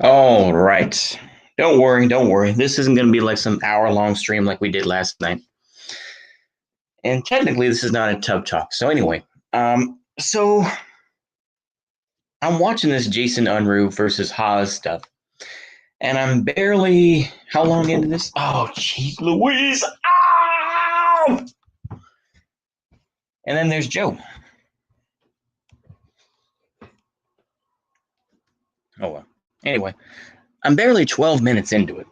All right. Don't worry, don't worry. This isn't going to be like some hour-long stream like we did last night. And technically, this is not a tub talk. So anyway, so I'm watching this Jason Unroo versus Haas stuff, and I'm barely how long into this? Oh, jeez, Louise! Ow! And then there's Joe. Oh well. Anyway, I'm barely 12 minutes into it,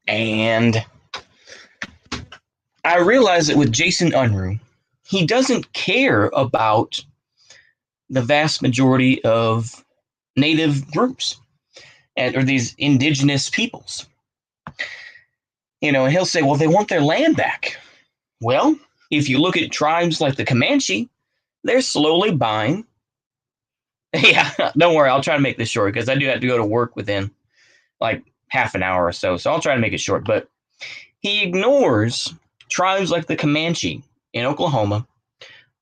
and I realize that with Jason Unruh, he doesn't care about the vast majority of native groups or these indigenous peoples. And he'll say, well, they want their land back. Well, if you look at tribes like the Comanche, they're slowly buying. Yeah, don't worry. I'll try to make this short because I do have to go to work within like half an hour or so. So I'll try to make it short. But he ignores tribes like the Comanche in Oklahoma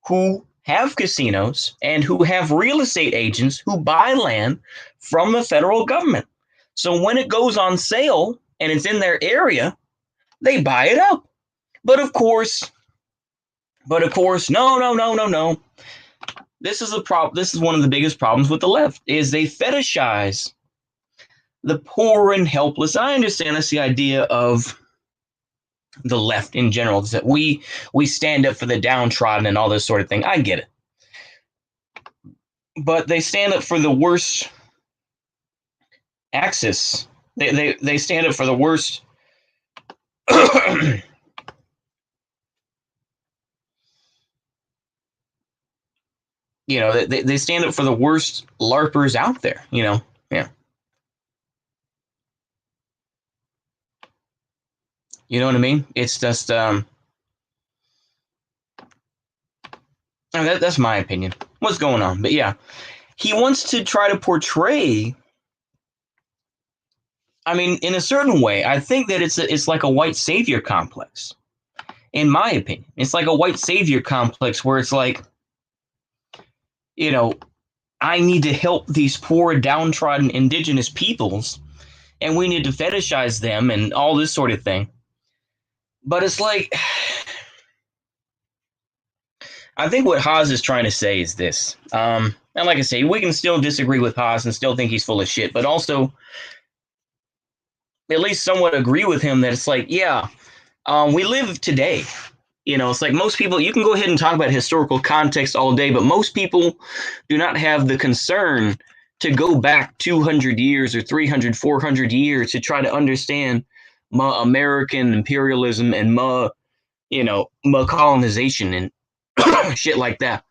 who have casinos and who have real estate agents who buy land from the federal government. So when it goes on sale and it's in their area, they buy it up. But of course, no. This is a problem. This is one of the biggest problems with the left is they fetishize the poor and helpless. I understand that's the idea of the left in general, is that we stand up for the downtrodden and all this sort of thing. I get it. But they stand up for the worst axis. They stand up for the worst they stand up for the worst LARPers out there, Yeah. You know what I mean? It's just that's my opinion. What's going on? But yeah, he wants to try to portray. I mean, in a certain way, I think that it's like a white savior complex. In my opinion, it's like a white savior complex where it's like, I need to help these poor, downtrodden indigenous peoples, and we need to fetishize them and all this sort of thing. But it's like, I think what Haas is trying to say is this. And like I say, we can still disagree with Haas and still think he's full of shit, but also at least somewhat agree with him that it's like, yeah, we live today. It's like most people, you can go ahead and talk about historical context all day, but most people do not have the concern to go back 200 years or 300, 400 years to try to understand American imperialism and colonization and shit like that.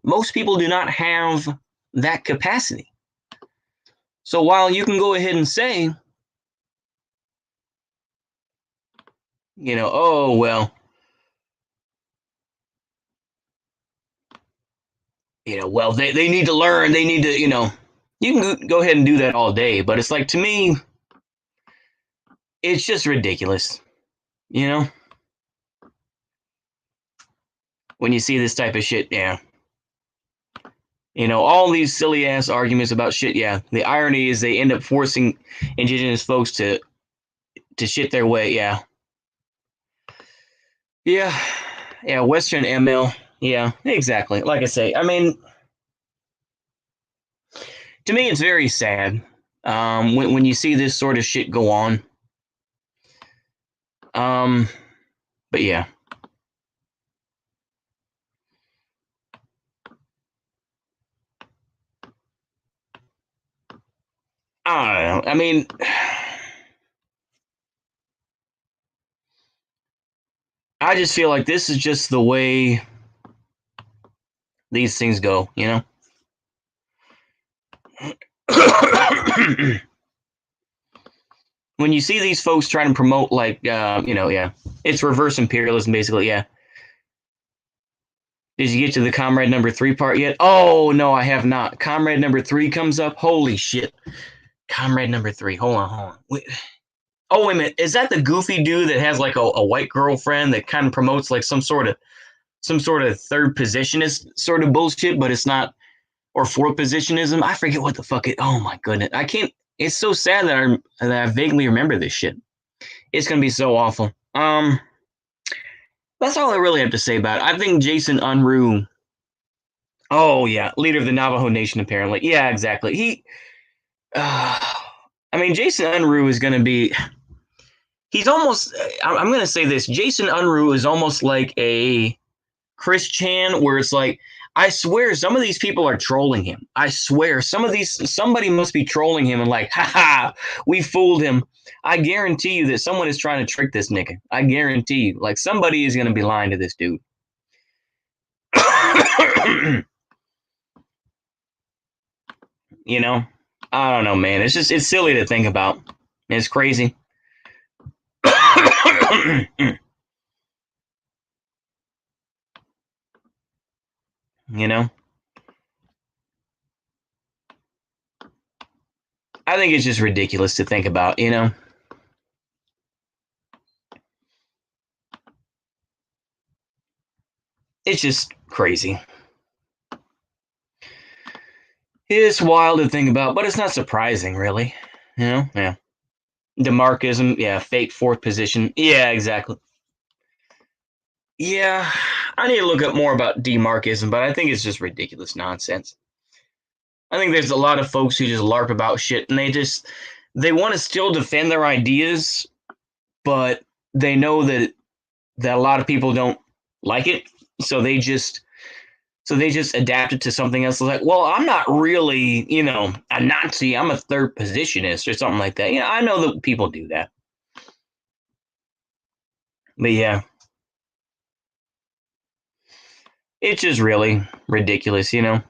Most people do not have that capacity. So while you can go ahead and say, oh, well, well, they need to learn. They need to, you can go ahead and do that all day. But it's like, to me, it's just ridiculous, when you see this type of shit. Yeah. All these silly ass arguments about shit. Yeah. The irony is they end up forcing indigenous folks to shit their way. Yeah. Yeah. Yeah. Western ML. Yeah, exactly. Like I say, I mean, to me, it's very sad when you see this sort of shit go on. But yeah. I don't know. I mean, I just feel like this is just the way these things go, When you see these folks trying to promote, like, yeah, it's reverse imperialism, basically, yeah. Did you get to the Comrade number 3 part yet? Oh, no, I have not. Comrade number 3 comes up. Holy shit. Comrade number 3. Hold on. Wait. Oh, wait a minute. Is that the goofy dude that has like a white girlfriend that kind of promotes like some sort of third positionist sort of bullshit, but it's not, or fourth positionism. I forget what the fuck it. Oh my goodness, I can't. It's so sad that I vaguely remember this shit. It's gonna be so awful. That's all I really have to say about it. I think Jason Unroo. Oh yeah, leader of the Navajo Nation. Apparently, yeah, exactly. I mean, Jason Unroo is gonna be. He's almost. I'm gonna say this. Jason Unroo is almost like a Chris Chan, where it's like, I swear some of these people are trolling him. I swear somebody must be trolling him and like, haha, we fooled him. I guarantee you that someone is trying to trick this nigga. I guarantee you, like somebody is gonna be lying to this dude. You know, I don't know, man. It's silly to think about. It's crazy. You know, I think it's just ridiculous to think about. You know. It's just crazy. It's wild to think about, but it's not surprising, really. You know? Yeah. DeMarchism, yeah, fake fourth position. Yeah, exactly. Yeah, I need to look up more about DeMarchism, but I think it's just ridiculous nonsense. I think there's a lot of folks who just LARP about shit, and they want to still defend their ideas, but they know that a lot of people don't like it, so they just adapt it to something else. Like, well, I'm not really, a Nazi. I'm a third positionist or something like that. I know that people do that. But yeah, it's just really ridiculous, yeah.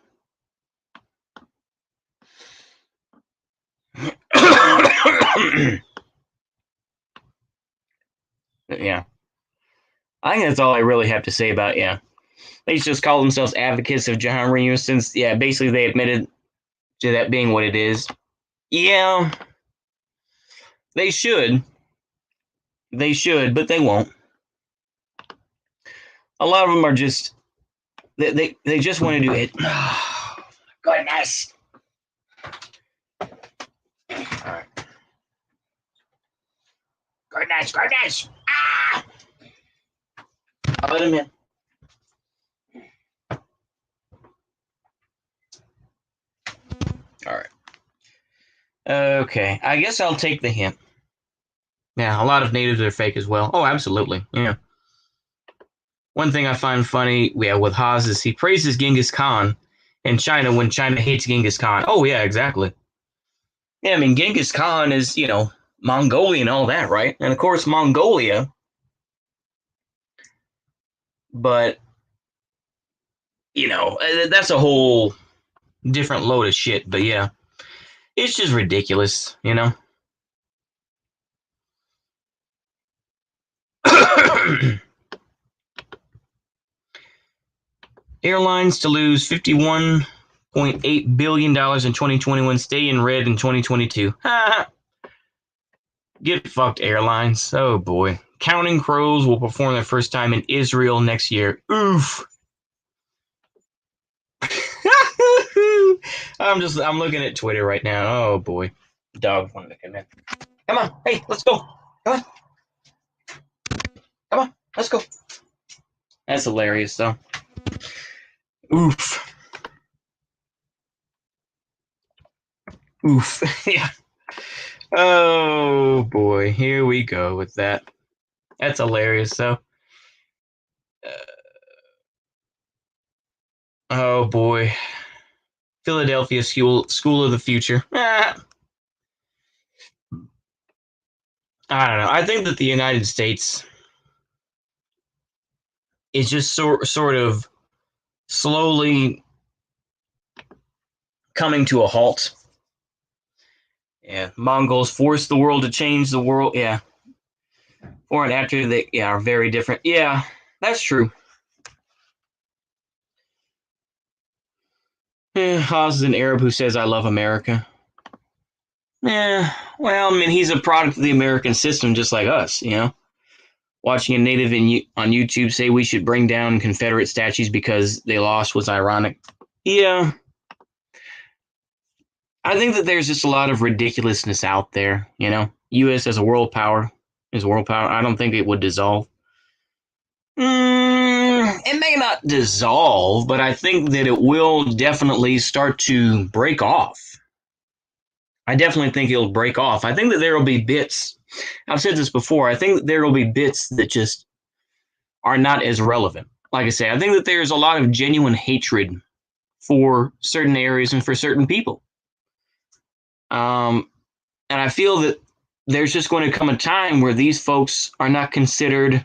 I think that's all I really have to say about, yeah. They just call themselves advocates of John Reno since, yeah, basically they admitted to that being what it is. Yeah, they should. They should, but they won't. A lot of them are just, they just want to do it. Oh, goodness. All right. Goodness. Ah! I'll let him in. All right. Okay. I guess I'll take the hint. Yeah, a lot of natives are fake as well. Oh, absolutely. Yeah. One thing I find funny, yeah, with Haas is he praises Genghis Khan in China when China hates Genghis Khan. Oh, yeah, exactly. Yeah, I mean, Genghis Khan is, Mongolia and all that, right? And of course, Mongolia, but, that's a whole different load of shit. But yeah, it's just ridiculous. Airlines to lose $51.8 billion in 2021, stay in red in 2022. Get fucked, airlines. Oh boy. Counting Crows will perform their first time in Israel next year. Oof. I'm looking at Twitter right now. Oh boy. Dog wanted to come in. Come on. Hey, let's go. Come on. Let's go. That's hilarious though. Oof. Yeah. Oh boy. Here we go with that. That's hilarious though. Oh boy. Philadelphia School of the Future. I don't know. I think that the United States is just sort of slowly coming to a halt. Yeah, Mongols forced the world to change the world. Yeah, before and after they are very different. Yeah, that's true. Haas is an Arab who says, "I love America." Yeah, well, I mean, he's a product of the American system, just like us. Watching a native on YouTube say we should bring down Confederate statues because they lost was ironic. Yeah, I think that there's just a lot of ridiculousness out there. U.S. as a world power I don't think it would dissolve. It may not dissolve, but I think that it will definitely start to break off. I definitely think it'll break off. I think that there will be bits. I've said this before. I think that there will be bits that just are not as relevant. Like I say, I think that there's a lot of genuine hatred for certain areas and for certain people. And I feel that there's just going to come a time where these folks are not considered,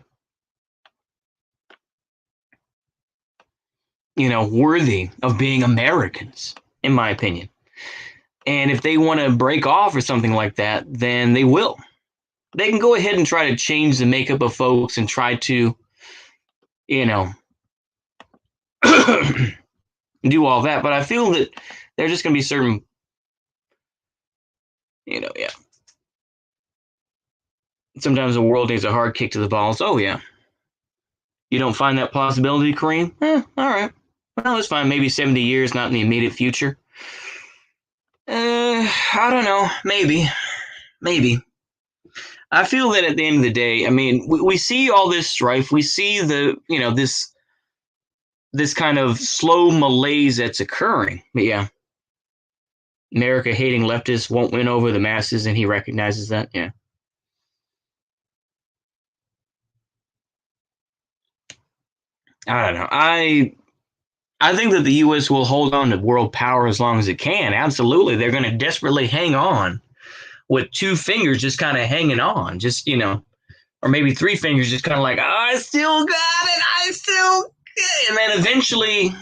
worthy of being Americans, in my opinion. And if they want to break off or something like that, then they will. They can go ahead and try to change the makeup of folks and try to, do all that. But I feel that there's just going to be certain, yeah. Sometimes the world needs a hard kick to the balls. Oh, yeah. You don't find that plausibility, Kareem? All right. Well, it's fine. Maybe 70 years, not in the immediate future. I don't know. Maybe. I feel that at the end of the day, I mean, we see all this strife. We see this kind of slow malaise that's occurring. But yeah, America hating leftists won't win over the masses, and he recognizes that. Yeah. I don't know. I think that the U.S. will hold on to world power as long as it can. Absolutely. They're going to desperately hang on with two fingers just kind of hanging on. Just, or maybe three fingers just kind of like, oh, I still got it. I still got it. And then eventually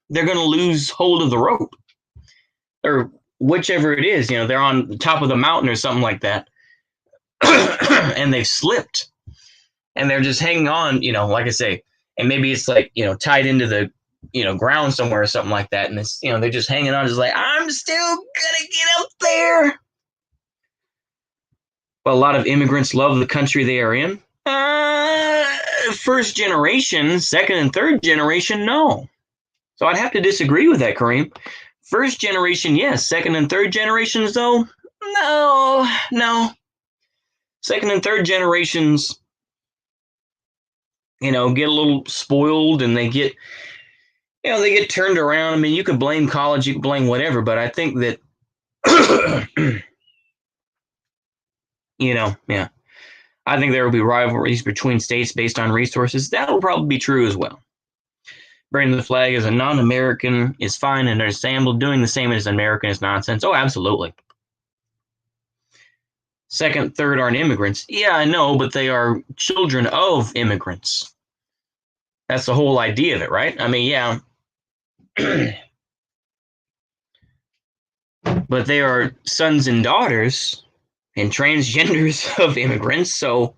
they're going to lose hold of the rope. Or whichever it is. They're on the top of the mountain or something like that. And they've slipped. And they're just hanging on, like I say. And maybe it's like, tied into the ground somewhere or something like that. And it's, they're just hanging on, just like, I'm still gonna get up there. But a lot of immigrants love the country they are in. First generation, second and third generation, no. So I'd have to disagree with that, Kareem. First generation, yes. Second and third generations, though, no. Second and third generations, get a little spoiled and they get turned around. I mean, you can blame college, you can blame whatever, but I think that, yeah. I think there will be rivalries between states based on resources. That will probably be true as well. Burning the flag as a non-American is fine and understandable. Doing the same as an American is nonsense. Oh, absolutely. Second, third aren't immigrants. Yeah, I know, but they are children of immigrants. That's the whole idea of it, right? I mean, yeah. But they are sons and daughters and transgenders of immigrants. So,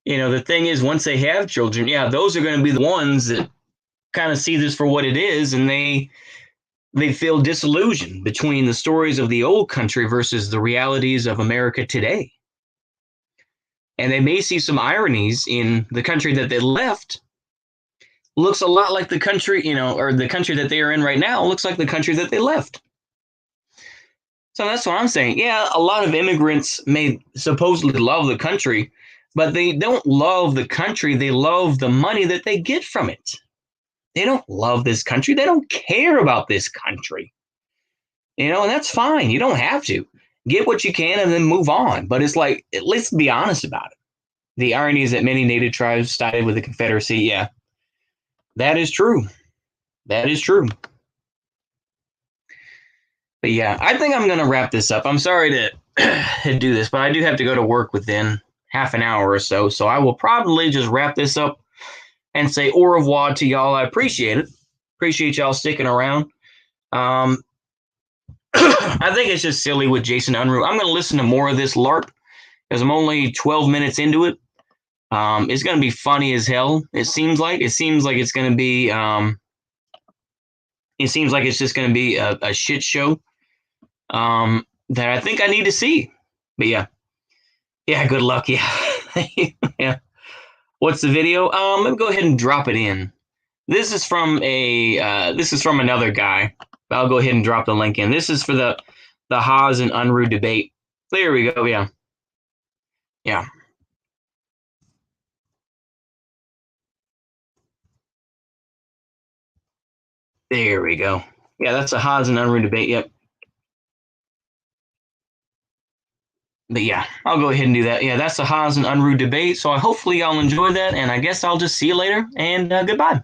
the thing is, once they have children, yeah, those are going to be the ones that kind of see this for what it is, and they feel disillusioned between the stories of the old country versus the realities of America today. And they may see some ironies in the country that they left. Looks a lot like the country, or the country that they are in right now looks like the country that they left. So that's what I'm saying. Yeah, a lot of immigrants may supposedly love the country, but they don't love the country. They love the money that they get from it. They don't love this country. They don't care about this country. And that's fine. You don't have to. Get what you can and then move on. But it's like, let's be honest about it. The irony is that many native tribes sided with the Confederacy. Yeah, that is true. That is true. But yeah, I think I'm going to wrap this up. I'm sorry to do this, but I do have to go to work within half an hour or so. So I will probably just wrap this up and say au revoir to y'all. I appreciate it. Appreciate y'all sticking around. I think it's just silly with Jason Unroo. I'm going to listen to more of this LARP because I'm only 12 minutes into it. It's going to be funny as hell. It seems like it's going to be. It seems like it's just going to be a shit show that I think I need to see. But yeah, good luck. Yeah, yeah. What's the video? Let me go ahead and drop it in. This is from another guy. I'll go ahead and drop the link in. This is for the Haas and Unroo debate. There we go. Yeah. Yeah. There we go. Yeah, that's a Haas and Unroo debate. Yep. But yeah, I'll go ahead and do that. Yeah, that's the Haas and Unroo debate. So hopefully y'all enjoy that, and I guess I'll just see you later, and goodbye.